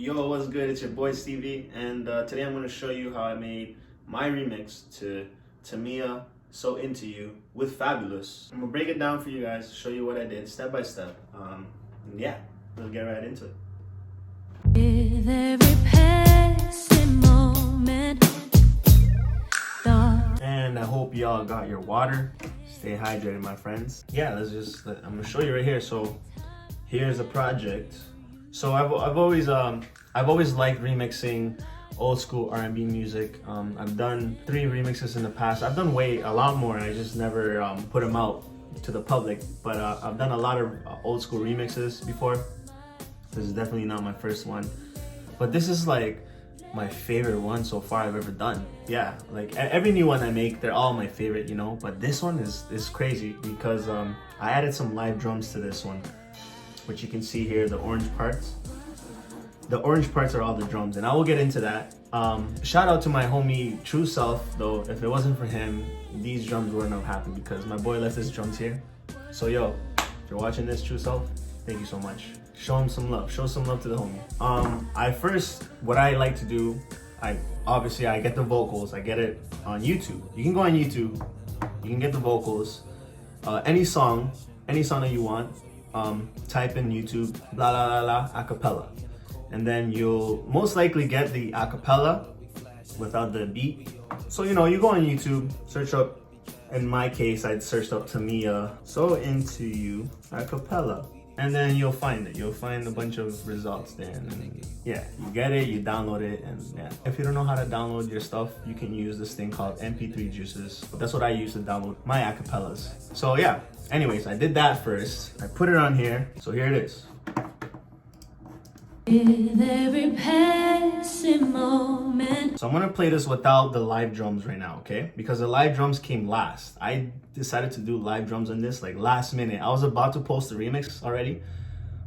Yo, what's good? It's your boy Stevie, and today I'm going to show you how I made my remix to Tamia, So Into You with Fabulous. I'm going to break it down for you guys, show you what I did step by step. And yeah, let's get right into it. With every passing moment, And I hope y'all got your water. Stay hydrated, my friends. Yeah, I'm going to show you right here. So here's a project. So I've always liked remixing old school R&B music. I've done 3 remixes in the past. I've done a lot more, and I just never put them out to the public. But I've done a lot of old school remixes before. This is definitely not my first one, but this is like my favorite one so far I've ever done. Yeah, like every new one I make, they're all my favorite, you know. But this one is crazy because I added some live drums to this one, which you can see here, the orange parts. The orange parts are all the drums, and I will get into that. Shout out to my homie True Self, though. If it wasn't for him, these drums wouldn't have happened because my boy left his drums here. So yo, if you're watching this, True Self, thank you so much. Show him some love. Show some love to the homie. What I like to do, I get the vocals. I get it on YouTube. You can go on YouTube. You can get the vocals. Any song that you want. Type in YouTube, blah, blah, blah, blah, acapella. And then you'll most likely get the acapella without the beat. So, you know, you go on YouTube, search up, in my case, I'd searched up Tamia, So Into You, acapella. And then you'll find it. You'll find a bunch of results there. And then, yeah, you get it, you download it, and yeah. If you don't know how to download your stuff, you can use this thing called MP3 Juices. That's what I use to download my acapellas. So yeah, anyways, I did that first. I put it on here, so here it is. with every passing moment. So I'm gonna play this without the live drums right now, okay? Because the live drums came last. I decided to do live drums on this like last minute. I was about to post the remix already,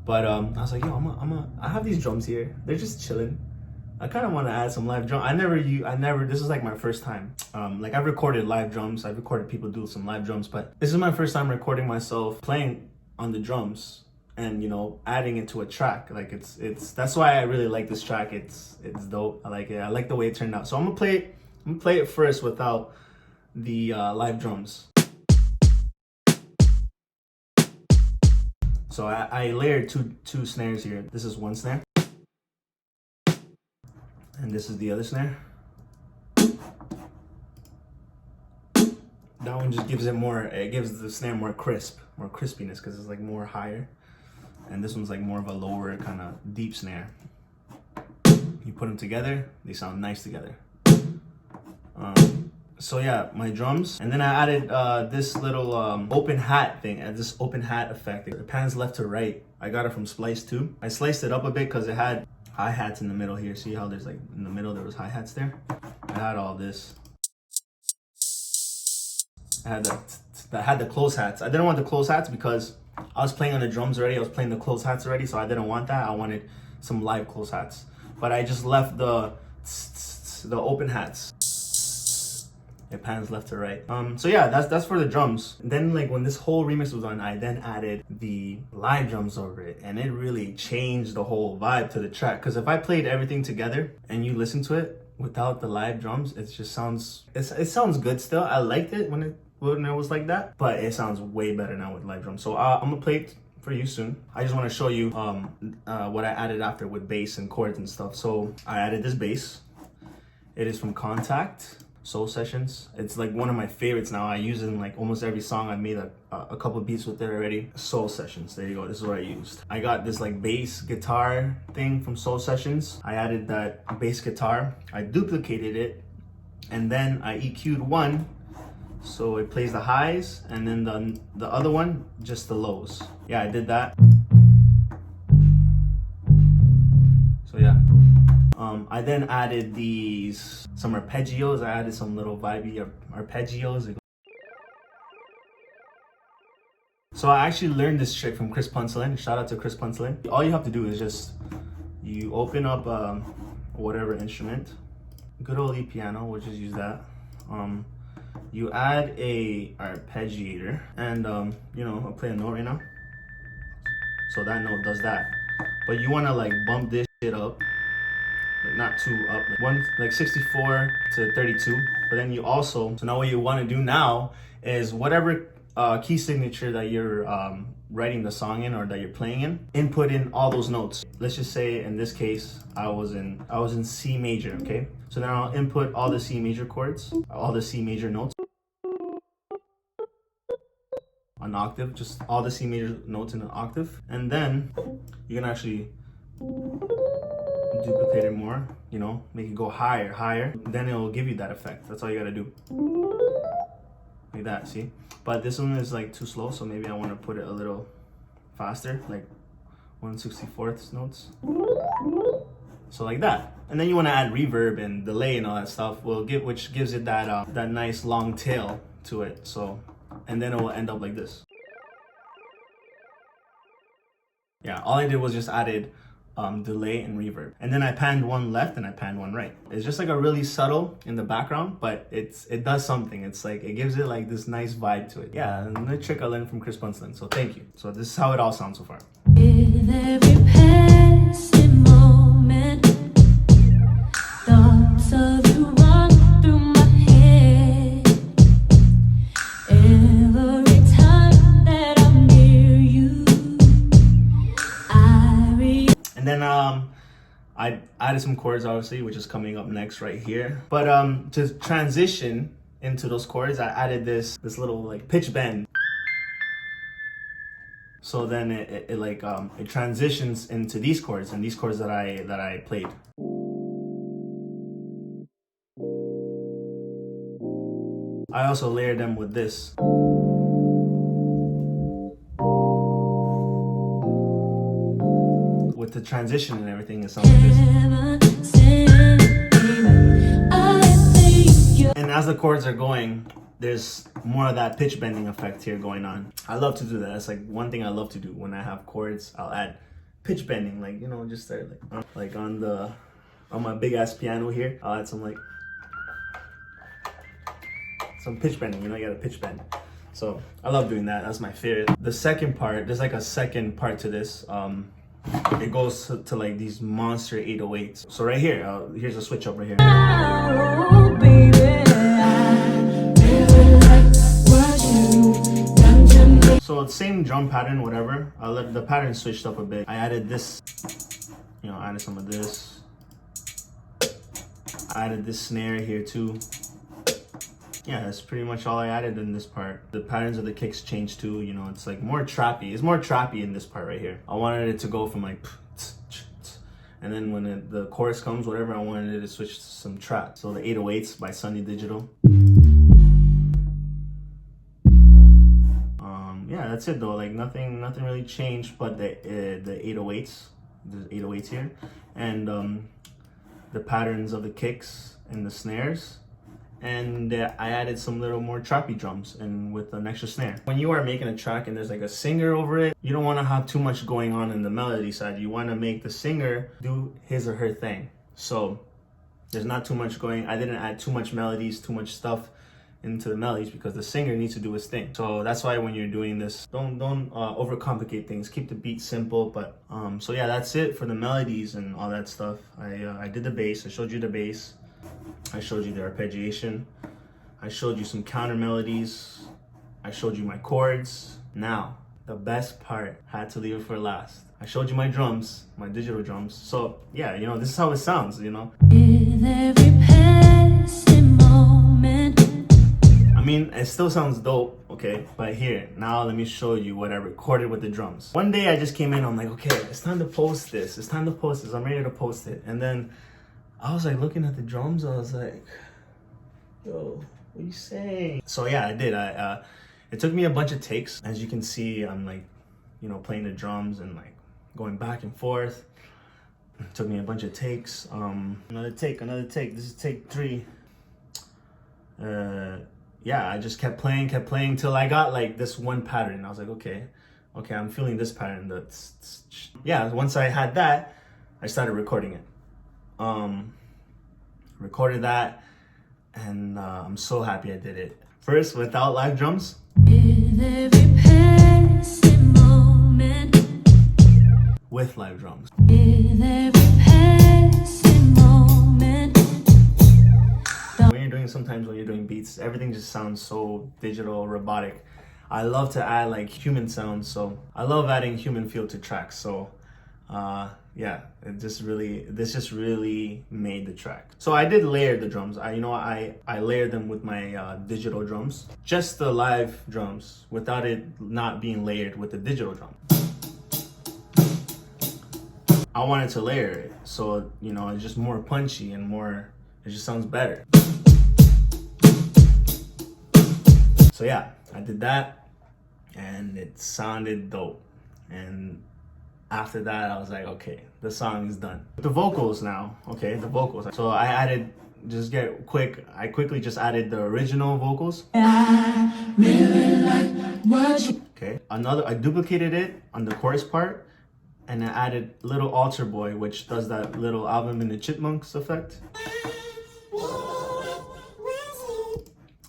but I was like, yo, I have these drums here. They're just chilling. I kind of want to add some live drum. This is like my first time. Like I've recorded live drums. I've recorded people do some live drums, but this is my first time recording myself playing on the drums and, you know, adding it to a track. Like that's why I really like this track. It's dope. I like it. I like the way it turned out. So I'm gonna play it first without the live drums. So I layered two snares here. This is one snare, and this is the other snare. That one just gives it gives the snare more crispiness because it's like more higher. And this one's like more of a lower kind of deep snare. You put them together, they sound nice together. So yeah, my drums. And then I added this little open hat thing, and this open hat effect. It pans left to right. I got it from Splice too. I sliced it up a bit because it had hi-hats in the middle here. See how there's like in the middle there was hi-hats there? I had all this. I had the close hats. I didn't want the close hats because I was playing on the drums already. I was playing the close hats already, so I didn't want that. I wanted some live close hats. But I just left the open hats. It pans left to right. So yeah, that's for the drums. And then like when this whole remix was on, I then added the live drums over it, and it really changed the whole vibe to the track. Because if I played everything together and you listen to it without the live drums, it just sounds good still. I liked it when it was like that, but it sounds way better now with live drums. So I'm gonna play it for you soon. I just want to show you what I added after with bass and chords and stuff. So I added this bass. It is from Contact Soul Sessions. It's like one of my favorites now. I use it in like almost every song. I made a couple beats with it already. Soul Sessions, there you go. This is what I used. I got this like bass guitar thing from Soul Sessions. I added that bass guitar. I duplicated it, and then I EQ'd one so it plays the highs, and then the other one just the lows. Yeah, I did that. So yeah, I then added some arpeggios. I added some little vibey arpeggios. So I actually learned this trick from Chris Puncelin. Shout out to Chris Puncelin. All you have to do is just you open up whatever instrument, good old E piano. We'll just use that. You add a arpeggiator, and you know, I'll play a note right now. So that note does that. But you wanna like bump this shit up like not two up, like one, like 64 to 32. But then you also, so now what you want to do now is whatever key signature that you're writing the song in or that you're playing in, input in all those notes. Let's just say in this case I was in C major, okay? So now I'll input all the C major chords, all the C major notes, an octave, just all the C major notes in an octave, and then you can actually duplicate it more, you know, make it go higher, then it will give you that effect. That's all you gotta do, like that. See, but this one is like too slow, so maybe I want to put it a little faster, like 1/64 notes, so like that. And then you want to add reverb and delay and all that stuff, which gives it that that nice long tail to it. So, and then it will end up like this. Yeah, all I did was just added delay and reverb, and then I panned one left and I panned one right. It's just like a really subtle in the background, but it does something. It's like it gives it like this nice vibe to it. Yeah, another trick I learned from Chris Bunstland, so thank you. So this is how it all sounds so far. With every passing moment, thoughts of you run through my head. Every time that I'm near you, and then I added some chords, obviously, which is coming up next right here. But to transition into those chords, I added this little like pitch bend. So then it transitions into these chords, and these chords that I played. I also layered them with this. With the transition and everything, it sounds like this. And as the chords are going, there's more of that pitch bending effect here going on. I love to do that. That's like one thing I love to do. When I have chords, I'll add pitch bending, like, you know, just there, like on my big ass piano here, I'll add some pitch bending. You know, you gotta pitch bend. So I love doing that. That's my favorite. The second part, there's like a second part to this. It goes to like these monster 808s. So right here, here's a switch up right here. Oh, baby, so it's same drum pattern, whatever. I let the pattern switched up a bit. I added this, you know, added some of this. I added this snare here too. Yeah, that's pretty much all I added in this part. The patterns of the kicks changed too, you know, it's like more trappy. It's more trappy in this part right here. I wanted it to go from like, and then when the chorus comes, whatever, I wanted it to switch to some trap. So the 808s by Sunny Digital. Yeah, that's it though. Like nothing really changed, but the 808s, the 808s here, and the patterns of the kicks and the snares. And I added some little more trappy drums and with an extra snare. When you are making a track and there's like a singer over it, you don't want to have too much going on in the melody side. You want to make the singer do his or her thing. So there's not too much going. I didn't add too much melodies, too much stuff into the melodies because the singer needs to do his thing. So that's why when you're doing this, don't overcomplicate things. Keep the beat simple. But so yeah, that's it for the melodies and all that stuff. I did the bass. I showed you the bass. I showed you the arpeggiation. I showed you some counter melodies. I showed you my chords. Now, the best part, had to leave it for last. I showed you my drums, my digital drums. So yeah, you know, this is how it sounds, you know. with every passing moment. I mean, it still sounds dope, okay? But here, now let me show you what I recorded with the drums. One day I just came in, I'm like, okay, it's time to post this. It's time to post this. I'm ready to post it. And then I was like looking at the drums, I was like, yo, what are you saying? So yeah, I did. It took me a bunch of takes. As you can see, I'm like, you know, playing the drums and like going back and forth. It took me a bunch of takes. Another take. This is take 3. Yeah, I just kept playing till I got like this one pattern. I was like, okay, I'm feeling this pattern. Yeah, once I had that, I started recording it. Recorded that, and I'm so happy I did it. First, without live drums. With every passing moment. With live drums. With every passing moment. everything just sounds so digital, robotic. I love to add like human sounds, so I love adding human feel to tracks. So yeah, this just really made the track. So I did layer the drums. I layered them with my digital drums, just the live drums, without it not being layered with the digital drum. I wanted to layer it, so it's just more punchy and more. It just sounds better. So yeah, I did that, and it sounded dope. And after that, I was like, okay, the song is done. The vocals now, okay, the vocals. So I added, I quickly just added the original vocals. I really like what you... Okay, I duplicated it on the chorus part, and I added Little Altar Boy, which does that little Alvin and the Chipmunks effect.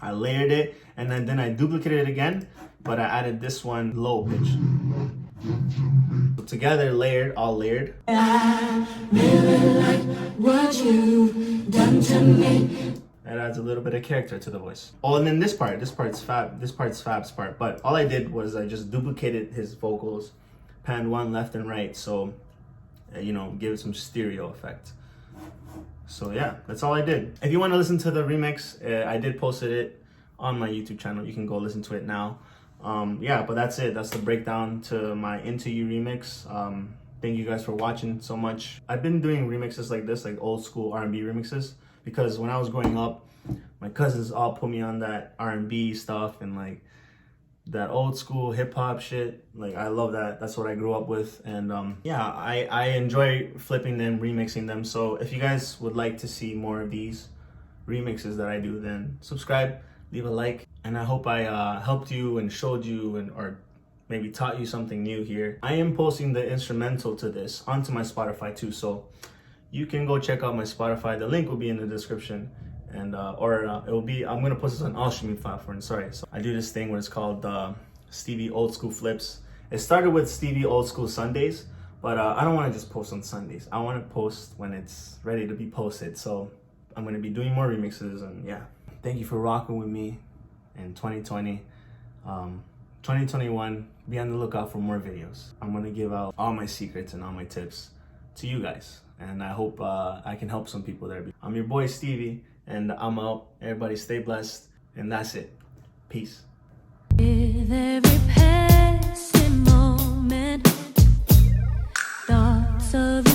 I layered it, and then I duplicated it again, but I added this one low pitch. So together, all layered. I really like what you've done to me. That adds a little bit of character to the voice. Oh, and then this part's Fab's part. But all I did was I just duplicated his vocals, panned one left and right, so give it some stereo effect. So yeah, that's all I did. If you want to listen to the remix, I did posted it on my YouTube channel. You can go listen to it now. Yeah, but that's it. That's the breakdown to my Into You remix. Thank you guys for watching so much. I've been doing remixes like this, like old school R&B remixes, because when I was growing up, my cousins all put me on that R&B stuff and like that old school hip hop shit. Like I love that. That's what I grew up with. And yeah, I enjoy flipping them, remixing them. So if you guys would like to see more of these remixes that I do, then subscribe, leave a like, and I hope I helped you and showed you or maybe taught you something new here. I am posting the instrumental to this onto my Spotify too, so you can go check out my Spotify. The link will be in the description, and it will be. I'm gonna post this on all streaming platforms. Sorry, so I do this thing where it's called Stevie Old School Flips. It started with Stevie Old School Sundays, but I don't want to just post on Sundays. I want to post when it's ready to be posted. So I'm gonna be doing more remixes, and yeah. Thank you for rocking with me in 2020. 2021, be on the lookout for more videos. I'm gonna give out all my secrets and all my tips to you guys, and I hope I can help some people there. I'm your boy Stevie, and I'm out. Everybody stay blessed, and that's it. Peace. With every passing moment, thoughts of